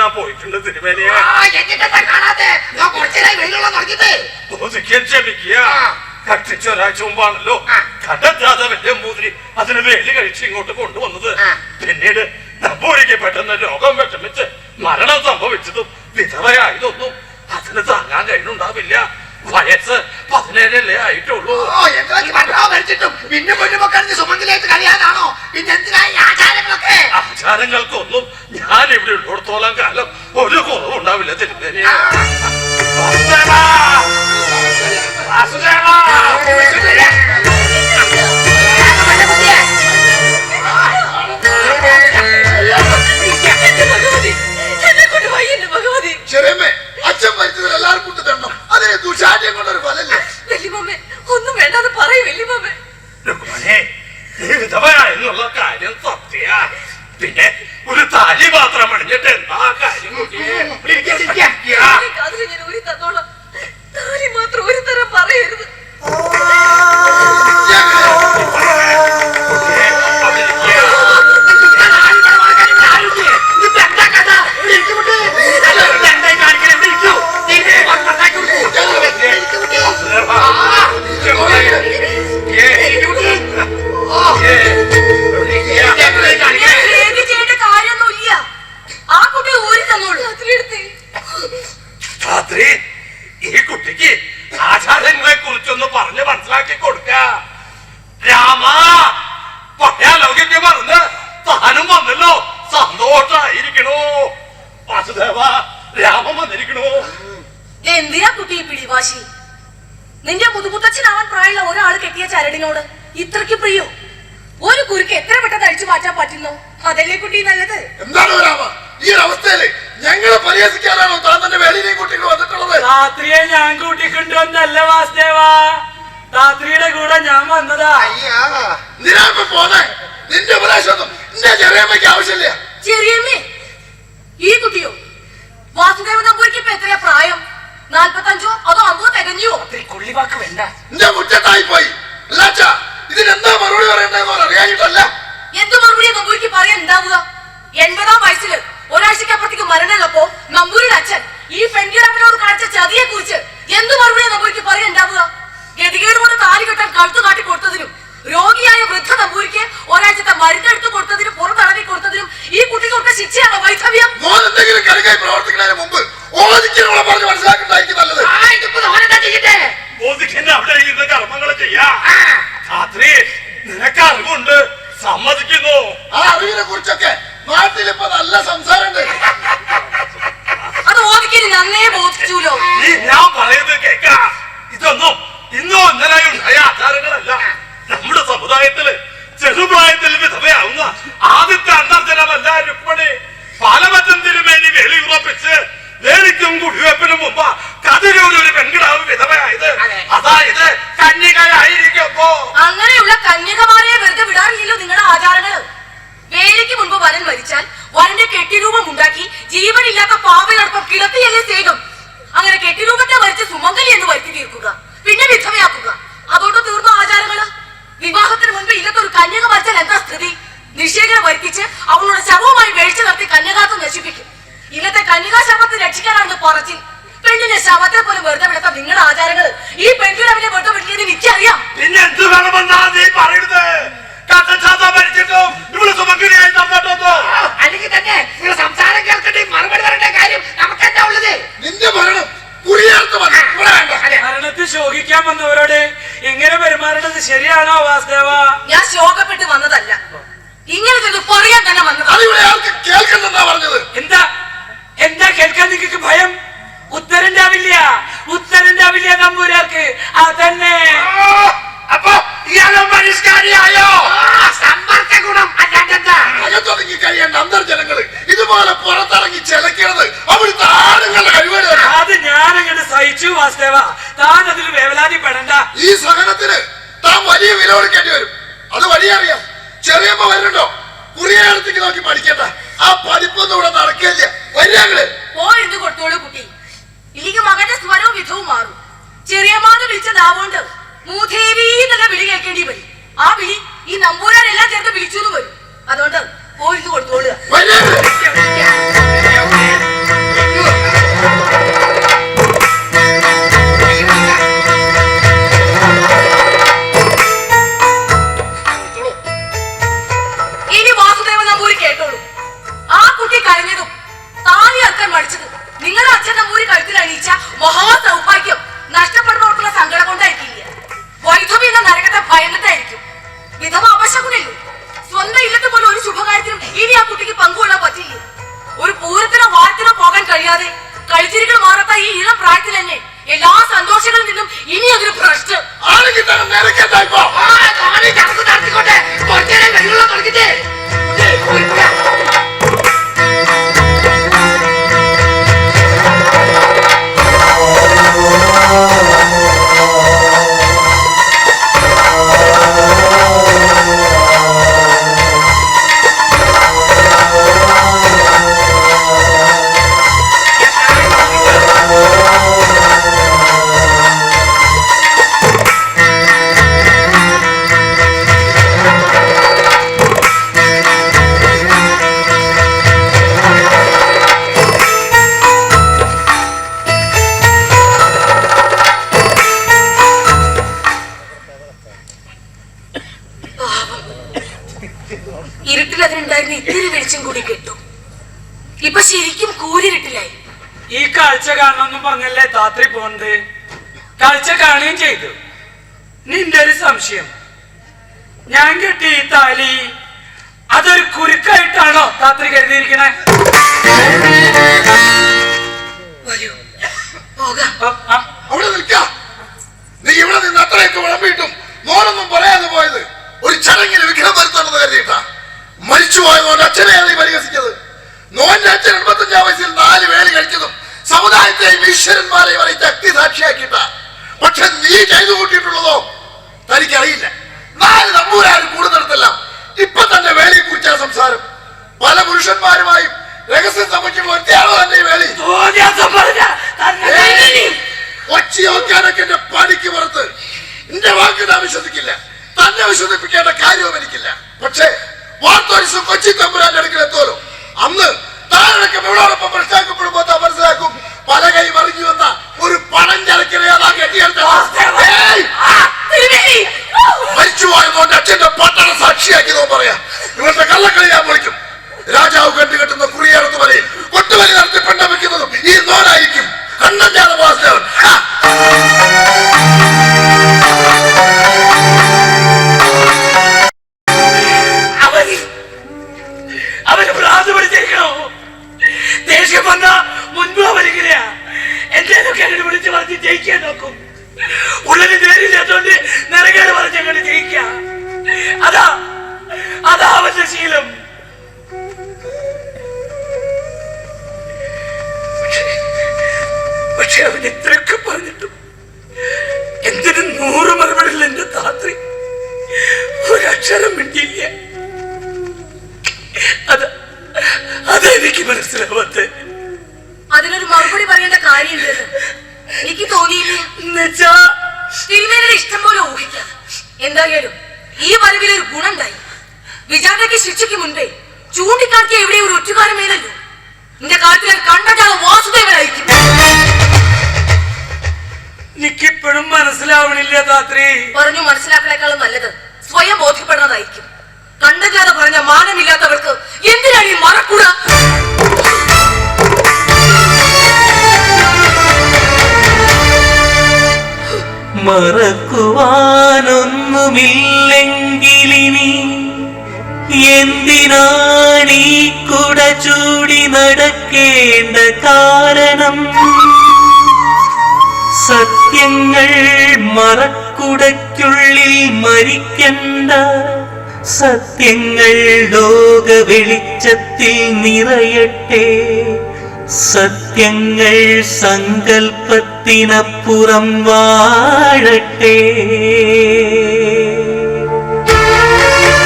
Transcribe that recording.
ഞാൻ പോയിട്ടുണ്ട് തിരുമേനിയെ. ക്ഷമിക്കുക, കട്ടിച്ച് ഒരാഴ്ച മുമ്പാണല്ലോ കടജാതവന്റെ മൂതിരി അതിന് വേലി കഴിച്ച് ഇങ്ങോട്ട് കൊണ്ടുവന്നത്. പിന്നീട് നമ്പൂരിക്ക് പെട്ടെന്ന് രോഗം വിഷമിച്ച് മരണം സംഭവിച്ചതും വിധവയായതൊന്നും അതിന് താങ്ങാൻ കഴിയുന്നുണ്ടാവില്ല. വയസ്സ് 17 ആയിട്ടുള്ളൂ. ആചാരങ്ങൾക്കൊന്നും ഞാൻ ഇവിടെ ഉള്ളിടത്തോളം കാലം ഒരു കുറവുണ്ടാവില്ല തിരുമേനി. അച്ഛൻ മരിച്ചതിൽ എല്ലാവർക്കും തരണം. അതിനെ ദുശാഠ്യം കൊണ്ടൊരു ഫലല്ലേ? ഒന്നും വേണ്ടാന്ന് പറയൂ വല്യമ്മേ. വിധവയായെന്നുള്ള കാര്യം സത്യ. പിന്നെ ഒരു താലി മാത്രം അണിഞ്ഞിട്ട് എന്താ കാര്യം? അതിൽ ഞാൻ ഒരു തന്നോളാം. താലി മാത്രം ഒരു തരം പറയരുത്. ഈ കുട്ടിക്ക് ആചാരങ്ങളെ കുറിച്ചൊന്ന് പറഞ്ഞ് മനസ്സിലാക്കി കൊടുക്ക. രാമ പഴയാലോകിക്ക് പറഞ്ഞ് താനും വന്നല്ലോ, സന്തോഷായിരിക്കണോ? വാസുദേവ, രാമൻ വന്നിരിക്കണോ? എന്തിനാ കുട്ടി പിടിവാശി? നിന്റെ മുതുമുത്തച്ഛനാവാൻ പ്രായമുള്ള ഒരാൾ കെട്ടിയ ചരടിനോട് ഇത്രയ്ക്ക് പ്രിയോ? ഒരു കുരുക്ക് എത്ര പെട്ടെന്ന് അഴിച്ചു മാറ്റാൻ പറ്റുന്നു? അതല്ലേ കുട്ടി നല്ലത്? എന്താണോ രാമ ഈ അവസ്ഥയില് ഞങ്ങളെ പരിഹസിക്കാനാണോ താൻ തന്റെ വേലിനെയും കൂട്ടിട്ട് വന്നിട്ടുള്ളത്? രാത്രിയെ ഞാൻ കൂട്ടിക്കൊണ്ടുവന്നല്ല വാസുദേവാ, രാത്രിയുടെ കൂടെ ഞാൻ വന്നതാ. നിരാപ്പ പോന്നെ, നിന്റെ ഉപദേശമൊന്നും എന്റെ ചെറിയമ്മയ്ക്ക് ആവശ്യമില്ല. ചെറിയമ്മേ? ഈ കുട്ടിയോ? വാസുദേവ നമ്പൂരിക്ക് ഇപ്പൊ എത്രയാ പ്രായം? 45 അതോ 50 തികഞ്ഞോ? കൊള്ളിവാക്ക് വേണ്ട. എന്റെ മുറ്റത്തായി പോയി. അല്ലാച്ചാ ഇതിനെന്താ മറുപടി പറയണ്ടെന്ന് അറിയാനിട്ടല്ല. എന്ത് മറുപടിയാ നമ്പൂരിക്ക് പറയാൻ ഉണ്ടാവുക? 80-ാം വയസ്സില് ഒരാഴ്ചക്കപ്പുറത്തേക്ക് മരണമുള്ളപ്പോ നമ്പൂരിയുടെ അച്ഛൻ ഈ പെൺകിടാവിനോട് കാണിച്ച ചതിയെ കുറിച്ച് എന്ത് മറുപടിയാ നമ്പൂരിക്ക് പറയാൻ ഉണ്ടാവുക? ഗതികേട് കൊണ്ട് താലി കെട്ടാൻ കഴുത്തു കാട്ടി കൊടുത്തതിനും രോഗിയായ വൃദ്ധ നമ്പൂരിക്ക് ഒരാഴ്ചത്തെ മരുന്നെടുത്ത് കൊടുത്തതിനും പുറത്തടവി കൊടുത്തതിനും ഈ കുട്ടികൾക്ക് ശിക്ഷയാണോ വൈധവ്യം? എന്തെങ്കിലും കരുകായി പ്രവർത്തിക്കുന്നതിന് മുമ്പ് പറഞ്ഞ് മനസ്സിലാക്കുന്നതായിരിക്കും നല്ലത്. അവിടെ ഇരുന്ന് കർമ്മങ്ങൾ ചെയ്യാ. രാത്രി നിനക്ക് അറിവുണ്ട്, സമ്മതിക്കുന്നു. ആ അറിവിനെ കുറിച്ചൊക്കെ നാട്ടിൽ ഇപ്പൊ നല്ല സംസാരമുണ്ട്. അത് ഓദിക്കന് നന്നേ ബോധിച്ചൂലോ. ഞാൻ പറയുന്നത് കേൾക്ക. ഇതൊന്നും ഇന്നോ ഇന്നലെയോ ഉണ്ടായ ആചാരങ്ങളല്ല. നമ്മുടെ സമുദായത്തില് ചെറുപ്രായത്തിൽ വിധവയാവുന്ന ആദ്യത്തെ അന്തർജനമല്ല രുക്മിണി. പാലമറ്റം തിരുമേനി വേലി ഉറപ്പിച്ച് വേലിക്കും കുടിവെപ്പിനും മുമ്പ് കതിരൂരൊരു പെൺകിടാവ് വിധവയായത്. അതായത് കന്യകയായിരിക്കുമ്പോ. അങ്ങനെയുള്ള കന്യകമാരെ വെറുതെ വിടാറില്ലല്ലോ നിങ്ങളുടെ ആചാരങ്ങള്. വേലിക്ക് മുൻപ് വരൻ മരിച്ചാൽ വരന്റെ കെട്ടിരൂപം ഉണ്ടാക്കി ജീവനില്ലാത്ത പാവയോടൊപ്പം കിടത്തിയല്ലേ സേകം. അങ്ങനെ കെട്ടിരൂപത്തെ വരച്ച് സുമംഗലി എന്ന് വരുത്തി തീർക്കുക, പിന്നെ വിധവയാക്കുക. അതോട് തീർന്ന ആചാരങ്ങള്. വിവാഹത്തിന് മുൻപ് ഇല്ലത്തെ ഒരു കന്യക മരിച്ചാൽ എന്താ സ്ഥിതി? നിഷേധം വരുത്തിച്ച് അവളുടെ ശവവുമായി വേഴ്ച നടത്തി കന്യകാത്വം നശിപ്പിക്കും. ഇല്ലത്തെ കന്യകാ ശവത്തെ രക്ഷിക്കാനാണ് പറച്ചിൽ. പെണ്ണിന്റെ ശവത്തെ പോലും വെറുതെ വിടത്ത നിങ്ങളുടെ ആചാരങ്ങൾ ഈ പെൺകിടവിനെ വെറുതെ വിട്ടിയത് എനിക്കറിയാം. പിന്നെ എന്ത് വേണമെന്നാ നീ പറയുന്നത്? മരിച്ചിട്ടും ഇവിടെ സുമംഗലിയായി തന്നിട്ടോ? അല്ലെങ്കിൽ തന്നെ സംസാരം കേൾക്കട്ടെ, മറുപടി പറയേണ്ട കാര്യം നമുക്ക് എന്താ ഉള്ളത്? നിന്റെ മരണം മരണത്തിൽ ശോകിക്കാൻ വന്നവരോട് ഇങ്ങനെ പെരുമാറേണ്ടത് ശരിയാണോ വാസുദേവ? ഞാൻ ശോകപ്പെട്ട് വന്നതല്ല, ഇങ്ങനെ പറയാൻ തന്നെ വന്നത്. പറഞ്ഞത് എന്താ എന്താ കേൾക്കാൻ നിങ്ങൾക്ക് ഭയം? ഉത്തരണ്ടാവില്ല നമ്പൂരാർക്ക്. അതന്നെ. അപ്പൊ ഇയാളും പരിഷ്കാരിയായോ? സമ്പർക്ക ഗുണം അല്ലാണ്ടെന്താ? അകത്തൊതുങ്ങി കഴിയേണ്ട അന്തർജനങ്ങള് ഇതുപോലെ പുറത്തിറങ്ങി ചെലക്കണത് അവിടുത്തെ ആണുങ്ങളുടെ കഴിവേട്. അത് ഞാനങ്ങനെ സഹിച്ചു വാസുദേവ, താൻ അതിൽ വേവലാതിപ്പെടണ്ട. ഈ സഹനത്തിന് താൻ വലിയ വില കൊടുക്കേണ്ടി വരും. അത് വഴിയറിയാം. ചെറിയമ്മ വരുന്നുണ്ടോ? കുറിയടത്തേക്ക് നോക്കി പഠിക്കണ്ട. ആ പഠിപ്പൊന്നും ഇവിടെ നടക്കില്ല. വരികള് പോയിരുന്നു കൊടുത്തോളൂ കുട്ടി. ഇല്ലെങ്കിൽ മകന്റെ സ്വരവും വിധവും മാറും. ചെറിയമ്മാന്ന് വിളിച്ചതാവോണ്ട് മൂദേവി എന്നുള്ള വിളി കേൾക്കേണ്ടി വരും. ആ വിളി ഈ നമ്പൂരാരെല്ലാം ചേർത്ത് വിളിച്ചു വരും. അതുകൊണ്ട് പോയിരുന്നു കൊടുത്തോളുക. കാഴ്ച കാണണമെന്നും പങ്കല്ലേ താത്രി പോണ്ട്. കാഴ്ച കാണുകയും ചെയ്തു. നിന്റെ ഒരു സംശയം, ഞാൻ കെട്ടി ഈ താലി അതൊരു കുരുക്കായിട്ടാണോ താത്രി കരുതിയിരിക്കണേ? അവിടെ നിൽക്കാം. നീ ഇവിടെ നിന്ന് അത്രയൊക്കെ വിളമ്പിയിട്ടും മോനൊന്നും പറയാതെ പോയത് ഒരു ചടങ്ങിന് വിഘ്നം വരുത്തണമെന്ന് കരുതിയിട്ടാ. മരിച്ചുപോയതോന്റെ അച്ഛനെ നീ പരിഹസിച്ചത്. നോന്റെ അച്ഛൻ 85 വയസ്സിൽ 4 വേളി കഴിച്ചതും സമുദായത്തെയും ഈശ്വരന്മാരെയും അറിയിച്ച് അഗ്നിസാക്ഷിയാക്കിയിട്ടാ. പക്ഷെ നീ ചെയ്തു കൂട്ടിയിട്ടുള്ളതോ തനിക്കറിയില്ല. 4 നമ്പൂരാരും കൂടുന്നിടത്തെല്ലാം ഇപ്പൊ തന്നെ വേളിയെ കുറിച്ചാണ് സംസാരം. പല പുരുഷന്മാരുമായും രഹസ്യം സംബന്ധിച്ചുള്ള ഒറ്റയാളോ തന്നെ ഈ വേളി. ഒച്ചയോക്കാനൊക്കെ എന്റെ പണിക്ക് പുറത്ത് എന്റെ വാക്ക് ഞാൻ വിശ്വസിക്കില്ല. തന്നെ വിശ്വസിപ്പിക്കേണ്ട കാര്യവും എനിക്കില്ല. പക്ഷേ വാർത്തോരിസം കൊച്ചി തമ്പുരാന്റെ അടുക്കൽ എത്തുമല്ലോ, അന്ന് താഴൊക്കെ ഇവളോടൊപ്പം മനസ്സിലാക്കപ്പെടുമ്പോ മനസ്സിലാക്കും പല കൈ മറിഞ്ഞു വന്ന ഒരു പണം ചരക്കിനെ അതാ കെട്ടിയെടുത്ത മരിച്ചുപോയതോന്റെ അച്ഛന്റെ പട്ടണ സാക്ഷിയാക്കിയതോ പറയാം. ഇവരുടെ കള്ളക്കളി ഞാൻ വിളിക്കും. രാജാവ് കണ്ടുകെട്ടുന്ന കുറിയേറത്ത് വരെയും കൊട്ടുവലി നടത്തി പെണ്ണമിക്കുന്നതും ഈ നോനായിരിക്കും. കണ്ണഞ്ചാണ് വാസുദേവൻ. അവന് ഭ്രാന്ത് പിടിച്ചിരിക്കണോ? ദേഷ്യം വന്ന മുൻപ് അവരിങ്ങനെയാ. എന്തേലൊക്കെ അങ്ങനെ വിളിച്ച് പറഞ്ഞ് ജയിക്കാൻ നോക്കും. ഉള്ളിന് നേരില്ലാത്തോണ്ട് നിറകേട് പറഞ്ഞ് അങ്ങനെ ജയിക്കാം. അതാ അവന്റെ ശീലം. പക്ഷെ അവൻ എത്രയൊക്കെ പറഞ്ഞിട്ടും എന്തിനു 100 മറുപടിയിൽ എന്റെ താത്രി ഒരക്ഷരം മിണ്ടിയില്ല. അതെനിക്ക് മനസ്സിലാവാത്ത. അതിനൊരു മറുപടി പറയേണ്ട കാര്യമില്ലെന്ന് എനിക്ക് തോന്നിയില്ല. തിരുമേനിയുടെ ഇഷ്ടം പോലെ ഊഹിക്കാം. എന്തായാലും ഈ വരവിൽ ഒരു ഗുണമുണ്ടായി. വിചാരണയ്ക്ക് ശിക്ഷയ്ക്ക് മുൻപേ ചൂണ്ടിക്കാട്ടിയ എവിടെ ഒരു ഒറ്റുകാരമേലല്ലോ. നിന്റെ കാര്യത്തിൽ ഞാൻ കണ്ടജാത വാസുദേവനായിരിക്കും. എനിക്കിപ്പോഴും മനസ്സിലാവണില്ല താത്രി. പറഞ്ഞു മനസ്സിലാക്കണേക്കാളും നല്ലത് സ്വയം ബോധ്യപ്പെടുന്നതായിരിക്കും. കണ്ടജാത പറഞ്ഞ മാനമില്ലാത്തവർക്ക് എന്തിനാണ് ഈ മറക്കൂട? മറക്കുവാനൊന്നുമില്ലെങ്കിലിനി എന്തിനാണീ കുട ചൂടി നടക്കേണ്ട കാരണം? സത്യങ്ങൾ മറക്കുടയ്ക്കുള്ളിൽ മരിക്കണ്ട. സത്യങ്ങൾ ലോക വെളിച്ചത്തിൽ നിറയട്ടെ. സത്യങ്ങൾ സങ്കൽപ്പത്തിനപ്പുറം വാഴട്ടെ.